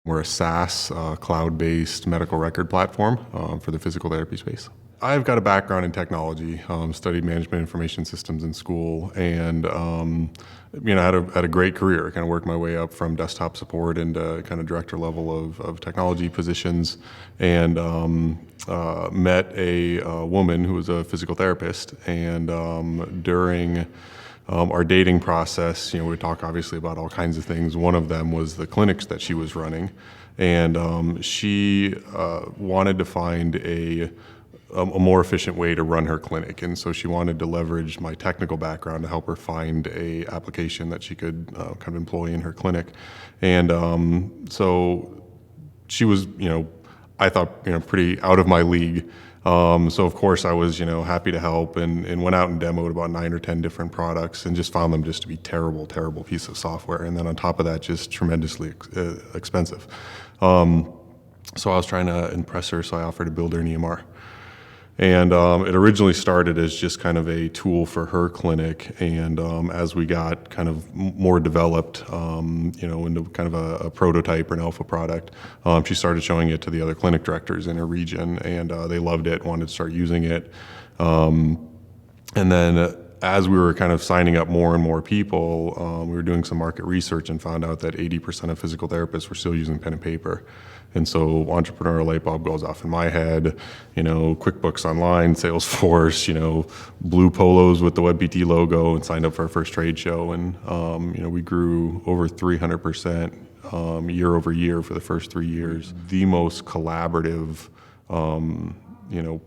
We're a SaaS, cloud-based medical record platform for the physical therapy space. I've got a background in technology, studied management information systems in school, and had a great career. Kind of worked my way up from desktop support into kind of director level of technology positions, and met a woman who was a physical therapist. And during our dating process, we talk obviously about all kinds of things. One of them was the clinics that she was running, and she wanted to find a more efficient way to run her clinic. And so she wanted to leverage my technical background to help her find a application that she could kind of employ in her clinic. And so she was, I thought, pretty out of my league. So of course I was, happy to help, and went out and demoed about 9 or 10 different products and just found them just to be terrible piece of software. And then on top of that, just tremendously expensive. So I was trying to impress her, so I offered to build her an EMR. And it originally started as just kind of a tool for her clinic, and as we got kind of more developed, into kind of a prototype or an alpha product, she started showing it to the other clinic directors in her region, and they loved it, wanted to start using it. And then as we were kind of signing up more and more people, we were doing some market research and found out that 80% of physical therapists were still using pen and paper. And so entrepreneurial light bulb goes off in my head, QuickBooks Online, Salesforce, blue polos with the WebPT logo, and signed up for our first trade show. And, we grew over 300% year over year for the first 3 years. The most collaborative,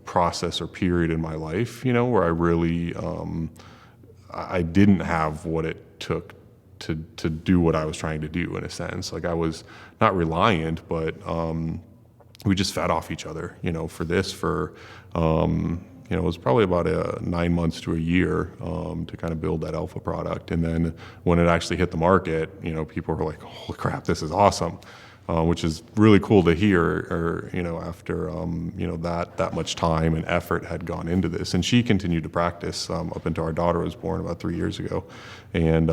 process or period in my life, where I really, I didn't have what it took to do what I was trying to do, in a sense. Like, I was not reliant, but we just fed off each other, it was probably about 9 months to a year to kind of build that alpha product. And then when it actually hit the market, people were like, holy crap, this is awesome. Which is really cool to hear, after, that much time and effort had gone into this. And she continued to practice up until our daughter was born about 3 years ago. And,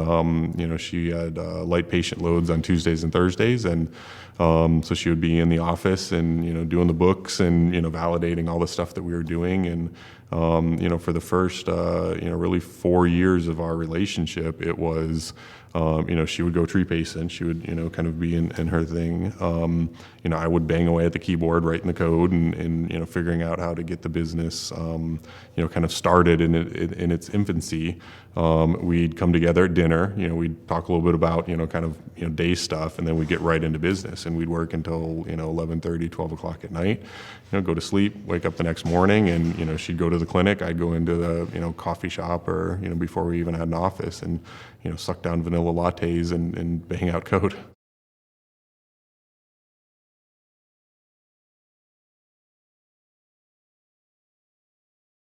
she had light patient loads on Tuesdays and Thursdays. And so she would be in the office and, doing the books and, validating all the stuff that we were doing. And, for the first, really 4 years of our relationship, it was, she would go tree pacing. She would, kind of be in her thing. I would bang away at the keyboard, writing the code and figuring out how to get the business, kind of started in its infancy. We'd come together at dinner, we'd talk a little bit about, kind of, day stuff, and then we'd get right into business, and we'd work until, 11:30, 12 o'clock at night, go to sleep, wake up the next morning, and, she'd go to the clinic. I'd go into the, coffee shop, or, before we even had an office, and, suck down vanilla lattes and bang out code.